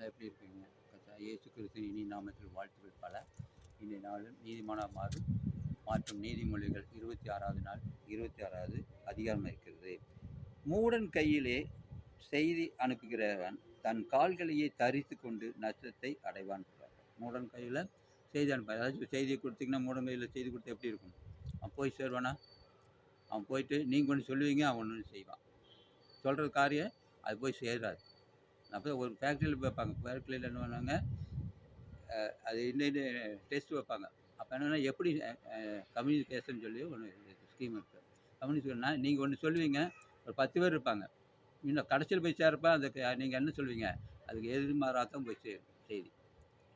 எப்படி இருக்கீங்க? இயேசு கிறிஸ்துவின் இனி நாமத்தில் வாழ்த்துக்கள் பல. இன்றைய நாளில் நீதிமானாமாறு மாற்றும் நீதிமொழிகள் 26வது நாள் 26வது அதிகாரம் இருக்கிறது. மூடன் கையிலே செய்தி அனுப்புகிறவன் தன் கால்களையே தரித்து கொண்டு நஷ்டத்தை அடைவான். மூடன் கையில் செய்தி அனுப்ப, ஏதாச்சும் செய்தியை கொடுத்தீங்கன்னா மூடன் கையில் செய்தி கொடுத்தா எப்படி இருக்கும்? அவன் போய் சேருவானா? அவன் போயிட்டு நீங்கள் ஒன்று சொல்லுவீங்க, அவன் ஒன்று செய்வான். சொல்கிற காரியம் அது போய் சேராது. அப்போ ஒரு ஃபேக்ட்ரியில் வைப்பாங்க. ஃபேக்ட்ரியில் என்ன பண்ணுவாங்க, அது இன்னும் டெஸ்ட் வைப்பாங்க. அப்போ என்னென்னா எப்படி கம்யூனிகேஷன் சொல்லி ஒன்று ஸ்கீம் இருக்குது. கம்யூனிகேஷன்னா நீங்கள் ஒன்று சொல்லுவீங்க, ஒரு 10 பேர் இருப்பாங்க. இன்னும் கடைசியில் போய் சேரப்போ அதுக்கு நீங்கள் என்ன சொல்லுவீங்க, அதுக்கு எதிர்மாறாக தான் போய் சேரும் செய்தி.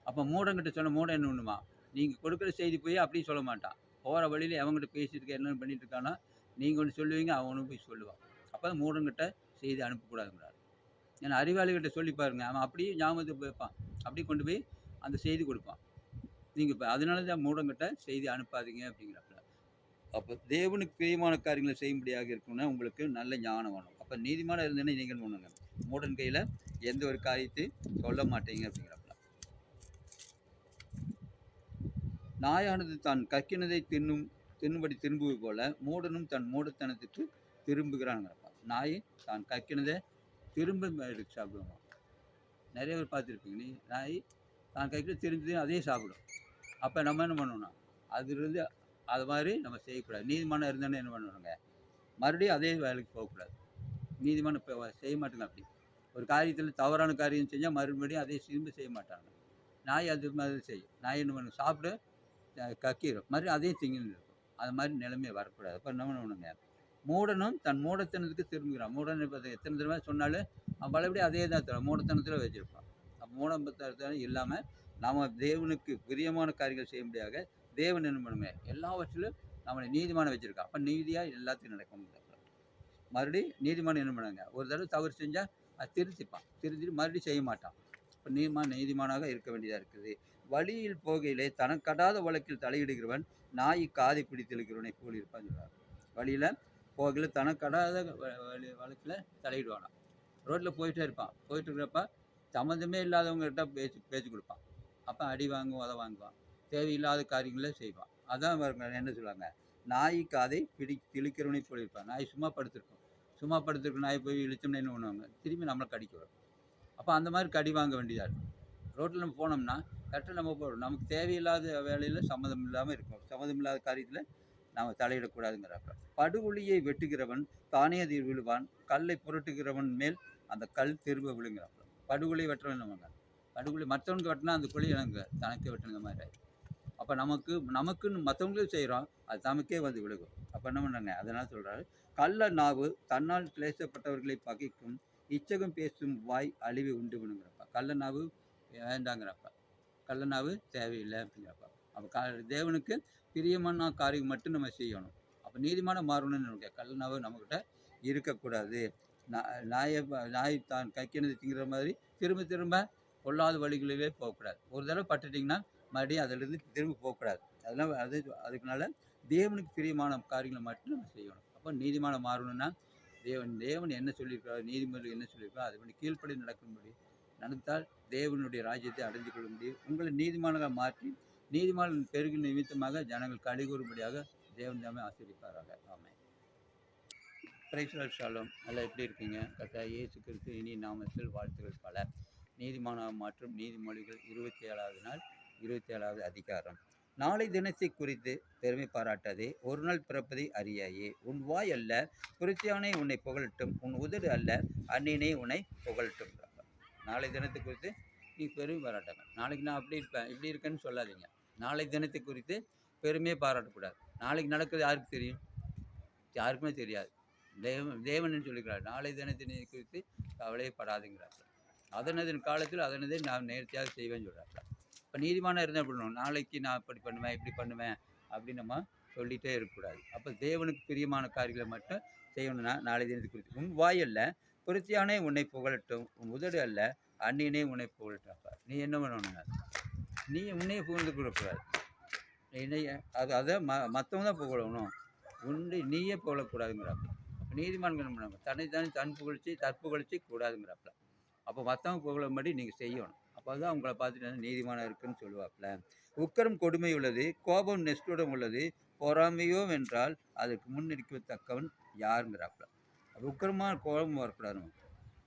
அப்போ மூடங்கிட்ட சொன்ன மூடம் என்ன ஒன்றுமா, நீங்கள் கொடுக்குற செய்தி போய் அப்படியும் சொல்ல மாட்டான். போகிற வழியில் எவங்கிட்ட பேசிட்டு என்னென்னு பண்ணிட்டு இருக்கானா, நீங்கள் ஒன்று சொல்லுவீங்க, அவனும் போய் சொல்லுவான். அப்போ மூடங்கிட்ட செய்தி அனுப்பக்கூடாதுங்கிறார். ஏன்னா அறிவாளிகிட்ட சொல்லி பாருங்க, அவன் அப்படியே ஞாபகத்துக்கு வைப்பான், அப்படியே கொண்டு போய் அந்த செய்தி கொடுப்பான். நீங்கள் இப்போ அதனால தான் மூடங்கிட்ட செய்தி அனுப்பாதீங்க அப்படிங்கிறப்ப. அப்போ தேவனுக்கு பிரியமான காரியங்களை செய்யும்படியாக இருக்கணும்னா உங்களுக்கு நல்ல ஞானம் வேணும். அப்போ நீதிமான இருந்தேன்னா நீங்கள் பண்ணுங்க, மூடன் கையில் எந்த ஒரு காரியத்தை சொல்ல மாட்டீங்க அப்படிங்கிறப்ப. நாயானது தான் கக்கினதை தின்னும்படி திரும்புவது போல மூடனும் தன் மூடத்தனத்துக்கு திரும்புகிறாங்கிறப்ப. நாய் தான் கக்கினதை திரும்ப எடுத்து சாப்பிடுவோம். நிறைய பேர் பார்த்துருப்பீங்க, நீ நாய் தான் கைக்கு திரும்பி அதே சாப்பிடும். அப்போ நம்ம என்ன பண்ணணும், அதுலேருந்து அது மாதிரி நம்ம செய்யக்கூடாது. நீதிமானம் இருந்தானே என்ன பண்ணணுங்க, மறுபடியும் அதே வேலைக்கு போகக்கூடாது. நீதிமானம் இப்போ செய்ய மாட்டேங்க. அப்படி ஒரு காரியத்தில் தவறான காரியம் செஞ்சால் மறுபடியும் அதே திரும்ப செய்ய மாட்டாங்க. நாய் அது மாதிரி செய்யும். நாய் என்ன பண்ணும், சாப்பிட கக்கிடும், மறுபடியும் அதே திங்கின்னு இருக்கும். அது மாதிரி நிலைமை வரக்கூடாது. அப்போ என்ன பண்ணணுங்க, மூடனும் தன் மூடத்தனத்துக்கு திரும்புகிறான். மூடன் இப்போ எத்தனை தடவை சொன்னாலும் அவன் பலபடியும் அதே தான் மூடத்தனத்தில் வச்சுருப்பான். அப்போ மூடத்தனம் இல்லாமல் நாம் தேவனுக்கு பிரியமான காரியங்கள் செய்ய முடியாத தேவன் என்ன பண்ணுங்க, எல்லாவற்றிலும் நம்மளை நீதிமானம் வச்சுருக்கான். அப்போ நீதியாக எல்லாத்தையும் நடக்கும். மறுபடியும் நீதிமானம் என்ன பண்ணுங்க, ஒரு தடவை தவறு செஞ்சால் அது திருத்திப்பான், திருத்திட்டு மறுபடியும் செய்ய மாட்டான். இப்போ நீதிமானாக இருக்க வேண்டியதாக இருக்குது. வழியில் போகையிலே தனக்கடாத வழக்கில் தலையிடுகிறவன் நாய் காதை பிடித்திருக்கிறவனை போல் இருப்பான்னு சொல்கிறார். வழியில் போகையில் தனக்கடாத வழக்கில் தலையிடுவானா. ரோட்டில் போயிட்டே இருப்பான், போயிட்டு இருக்கிறப்ப சம்மந்தமே இல்லாதவங்ககிட்ட பேச்சு கொடுப்பான். அப்போ அடி வாங்குவான், உத வாங்குவான், தேவையில்லாத காரியங்களே செய்வான். அதான் என்ன சொல்லுவாங்க, நாய் காதை இழுக்கிறவனை போல் இருப்பான். நாய் சும்மா படுத்திருக்கும், சும்மா படுத்திருக்க நாய் போய் இழுத்தோம்னா என்ன பண்ணுவாங்க, திரும்பி நம்மளை கடிக்க வரும். அப்போ அந்த மாதிரி கடி வாங்க வேண்டியதாக இருக்கும். ரோட்டில் நம்ம போனோம்னா கரெக்டாக நம்ம போகிறோம், நமக்கு தேவையில்லாத வேலையில் சம்மந்தம் இல்லாமல் இருக்கும். சம்மந்தம் இல்லாத காரியத்தில் நாம் தலையிடக்கூடாதுங்கிறப்ப. படுகுழியை வெட்டுகிறவன் தானே அதில் விழுவான், கல்லை புரட்டுகிறவன் மேல் அந்த கல் திரும்ப விழுங்கிறப்ப. படுகுழி வெட்டுறவன் நம்ம, படுகுழி மற்றவனுக்கு வெட்டினா அந்த குழி எனக்கு தனக்கே வெட்டுங்க மாதிரி. அப்போ நமக்குன்னு மற்றவங்களும் செய்கிறோம், அது தமக்கே வந்து விழுகும். அப்போ என்ன பண்ணுறாங்க, அதனால் சொல்கிறாரு, கள்ள நாவு தன்னால் கிளேசப்பட்டவர்களை பகைக்கும், இச்சகம் பேசும் வாய் அழிவை உண்டு பண்ணுங்கிறப்ப. கள்ள நாவு வேண்டாங்கிறப்ப, கள்ள நாவு தேவையில்லை அப்படிங்கிறப்ப. அப்போ தேவனுக்கு பிரியமான காரியம் மட்டும் நம்ம செய்யணும். அப்போ நீதிமானம் மாறணும்னு நினைக்க, கள்ள நாவு நம்மக்கிட்ட இருக்கக்கூடாது. நாய் தான் கைக்கினது திங்கிற மாதிரி திரும்ப திரும்ப பொல்லாத வழிகளிலே போகக்கூடாது. ஒரு தடவை பட்டுட்டிங்கன்னா மறுபடியும் அதிலிருந்து திரும்ப போகக்கூடாது. அதெல்லாம் அதுக்குனால தேவனுக்கு பிரியமான காரியங்களை மட்டும் நம்ம செய்யணும். அப்போ நீதிமானம் மாறணும்னா தேவன் என்ன சொல்லியிருக்காரு, நீதிமன்றம் என்ன சொல்லியிருக்காரோ அது பண்ணி கீழ்ப்படி நடக்கும்படி நடந்தால் தேவனுடைய ராஜ்யத்தை அடைந்து கொள்ள முடியும். உங்களை நீதிமானாக மாற்றி நீதிமான பெருகின் நிமித்தமாக ஜனங்கள் கலிகூறும்படியாக தேவன் தாமே ஆசீர்வதிப்பாராக. ஆமென். Praise the lord. ஷாலோம். நல்லா எப்படி இருக்கீங்க? கர்த்தர் இயேசு கிறிஸ்து இனி நாமத்தில் வாழ்த்துக்கள் பல. நீதிமானாக மாற்றும் நீதிமொழிகள் 27வது நாள் 27வது அதிகாரம். நாளை தினத்தை குறித்து பெருமை பாராட்டாதே, ஒரு நாள் பிறப்பதை அறியாயே. உன் வாய் அல்ல புரட்சியானே உன்னை புகழட்டும், உன் உதடு அல்ல அந்நியனே உன்னை புகழட்டும். நாளை தினத்தை குறித்து நீ பெருமை பாராட்டாங்க. நாளைக்கு நான் அப்படி இருப்பேன் இப்படி இருக்கேன்னு சொல்லாதீங்க. நாளை தினத்தை குறித்து பெருமையே பாராட்டக்கூடாது. நாளைக்கு நடக்கிறது யாருக்கு தெரியும்? யாருக்குமே தெரியாது. தேவன் சொல்லிக்கிறார், நாளை தினத்தினை குறித்து கவலைப்படாதுங்கிறார். அதனதன் காலத்தில் அதனதை நான் நேர்த்தியாக செய்வேன்னு சொல்கிறார். இப்போ நீதிமானம் இருந்தால் எப்படி பண்ணணும், நாளைக்கு நான் அப்படி பண்ணுவேன் இப்படி பண்ணுவேன் அப்படின்னு நம்ம சொல்லிகிட்டே இருக்கக்கூடாது. அப்போ தேவனுக்கு பிரியமான காரியங்களை மட்டும் செய்யணும்னா நாளை தினத்தை குறித்து. உன் வாய் அல்ல புரட்சியானே உன்னை புகழட்டும், உன் உதடு அல்ல அந்நியனே உன்னை புகழட்டும். நீ என்ன பண்ணணுங்க, நீ உன்னையே புகழ்ந்து கூடக்கூடாது. அதை மற்றவங்க தான் புகழணும், நீயே புகழக்கூடாதுங்கிறாப்புல. அப்போ நீதிமான்கள் என்ன பண்ணாங்க, தன்னைத்தானே தற்புகழ்ச்சி கூடாதுங்கிறாப்புல. அப்போ மற்றவங்க புகழும்படி நீங்கள் செய்யணும். அப்போ தான் உங்களை பார்த்துட்டு நீதிமானா இருக்குன்னு சொல்லுவாப்புல. உக்கரம் கொடுமை உள்ளது, கோபம் நெஸ்டுடம் உள்ளது, பொறாமையோ வென்றால் அதுக்கு முன்னெடுக்கத்தக்கவன் யாருங்கிறாப்புல. அது உக்கிரமான கோபம் வரக்கூடாது.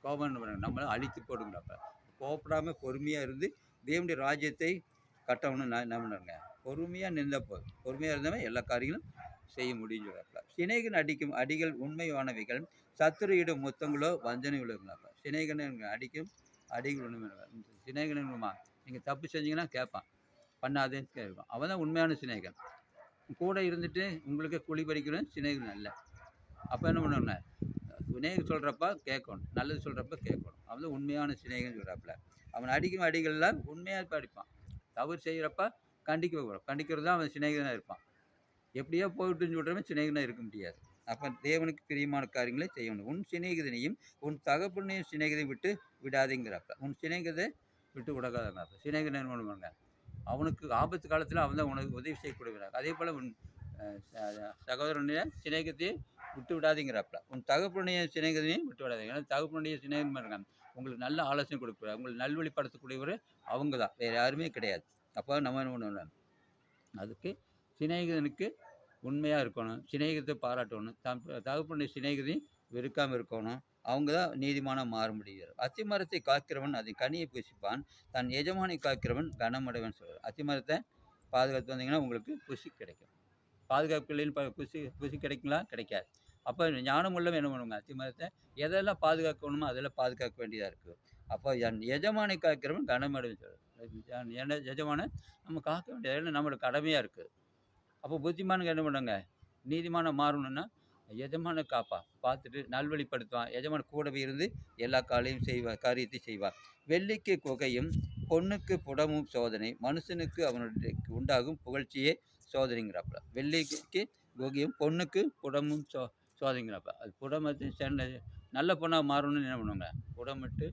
கோபம் நம்மளை அழித்து போடுங்கிறாப்புல. கோபப்படாமல் பொறுமையாக இருந்து தேவனுடைய ராஜ்யத்தை கட்டணும்னு நான் என்ன பண்ணுறேங்க, பொறுமையாக நின்ற போதும். பொறுமையாக இருந்தவன் எல்லா காரியங்களும் செய்ய முடியும்னு சொல்கிறாப்புல. சிநேகன் அடிக்கும் அடிகள் உண்மையானவைகள், சத்துரு இடும் முத்தங்களோ வஞ்சனை உள்ளதுங்களாப்பா. சிநேகன் அடிக்கும் அடிகள் உண்மையானவை. சிநேகனுமா நீங்கள் தப்பு செஞ்சீங்கன்னா கேட்பான், பண்ணாதேன்னு கேட்பான். அவன் தான் உண்மையான சிநேகன். கூட இருந்துட்டு உங்களுக்கு குழி பறிக்கணும் சிநேகன் அல்ல. அப்போ என்ன பண்ணணுங்க, சிநேகன் சொல்கிறப்ப கேட்கணும், நல்லது சொல்கிறப்ப கேட்கணும். அவன் தான் உண்மையான சிநேகன் சொல்கிறாப்புல. அவன் அடிக்கும் அடிகள்லாம் உண்மையாக அடிப்பான். தவறு செய்கிறப்ப கண்டிக்கிறது தான் அவன் சிநேகனாக இருப்பான். எப்படியோ போயிட்டுன்னு சொல்கிறவன் சிநேகனாக இருக்க முடியாது. அப்போ தேவனுக்கு பிரியமான காரியங்களை செய்யணும். உன் சிநேகிதனையும் உன் தகப்பனையும் சிநேகிதை விட்டு விடாதேங்கிறாப்ப. உன் சிநேகிதை விட்டு விடாதாங்கிறப்ப. சிநேகிதன் என்ன பண்ணுவாங்க, அவனுக்கு ஆபத்து காலத்தில் அவன் தான் உனக்கு உதவி செய்யக்கூடியவனாக. அதே போல் உன் சகோதரனுடைய சிநேகத்தையும் விட்டு விடாதீங்கிறாப்புல. உன் தகப்பனுடைய சிநேகத்தையும் விட்டு விடாதீங்க. ஏன்னா தகப்பனுடைய சிநேகம் பாருங்க, உங்களுக்கு நல்ல ஆலோசனை கொடுக்குறாரு, உங்களுக்கு நல்வழிப்படுத்தக்கூடியவர் அவங்க தான், வேறு யாருமே கிடையாது. அப்போ நம்ம என்ன பண்ணணும், அதுக்கு சிநேகிதனுக்கு உண்மையாக இருக்கணும், சிநேகிதத்தை பாராட்டணும், தகப்பனுடைய சிநேகிதையும் வெறுக்காமல் இருக்கணும். அவங்க தான் நீதிமானாக மாற முடியாது. அத்திமரத்தை காக்கிறவன் அதன் கனியை புசிப்பான், தன் எஜமானை காக்கிறவன் கனமடைவன் சொல்கிறார். அத்திமரத்தை பாதுகாத்து வந்தீங்கன்னா உங்களுக்கு புசி கிடைக்கும். பாதுகாப்பு இல்லைன்னு புசி கிடைக்குங்களா? கிடைக்காது. அப்போ ஞானம் உள்ளவன் என்ன பண்ணுவாங்க, அத்திமரத்தை எதெல்லாம் பாதுகாக்கணுமோ அதெல்லாம் பாதுகாக்க வேண்டியதாக இருக்குது. அப்போ என் எஜமானை காக்கிறவன் கனமடைவன் சொல்கிறார். என்ன எஜமானை நம்ம காக்க வேண்டியது, ஏன்னா நம்மளோட கடமையாக இருக்குது. அப்போ புத்திமானுங்க என்ன பண்ணுவாங்க, நீதிமானம் மாறணும்னா எஜமான பார்த்துட்டு நல்வழிப்படுத்துவான். எஜமான கூடவே இருந்து எல்லா காரியத்தையும் செய்வார். வெள்ளிக்கு குகையும் பொண்ணுக்கு புடமும் சோதனை, மனுஷனுக்கு அவனுடைய உண்டாகும் புகழ்ச்சியே சோதனைங்கிறாப்புல. வெள்ளிக்கு குகையும் பொண்ணுக்கு புடமும் சோதனைங்கிறாப்ப. அது புடமத்து நல்ல பொண்ணாக மாறணும்னு என்ன பண்ணுவாங்க, புடமிட்டு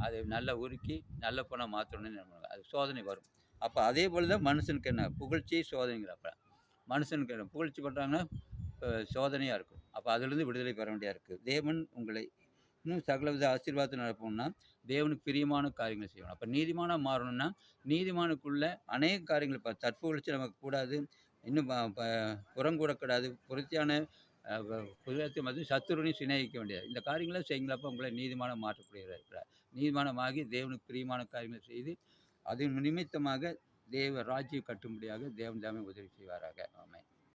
அதை நல்லா உருக்கி நல்ல பொண்ணாக மாற்றணும்னு என்ன பண்ணுவாங்க, அது சோதனை வரும். அப்போ அதே போல் தான் மனுஷனுக்கு என்ன புகழ்ச்சி சோதனைங்கிறாப்ப. மனுஷனுக்கு என்ன புகழ்ச்சி பண்ணுறாங்கன்னா சோதனையாக இருக்கும். அப்போ அதிலிருந்து விடுதலை பெற வேண்டியா இருக்குது. தேவன் உங்களை இன்னும் சகலவித ஆசீர்வாதத்தை நடப்போம்னா தேவனுக்கு பிரியமான காரியங்களை செய்யணும். அப்போ நீதிமானாக மாறணும்னா நீதிமானுக்குள்ள அநேக காரியங்கள் தற்புகழ்ச்சி நமக்கு கூடாது, இன்னும் புறங்கூடக்கூடாது, புரட்சியான புதியத்தை வந்து சத்துருனையும் சிநேகிக்க வேண்டியது. இந்த காரியங்களை செய்யுங்களப்போ உங்களை நீதிமானாக மாற்றக்கூடியவராக இருக்கிறார். நீதிமானமாகி தேவனுக்கு பிரியமான காரியங்களை செய்து அதன் நிமித்தமாக தேவ ராஜ்யம் கட்டும்படியாக தேவன் தாமே உதவி செய்வாராக. ஆமென்.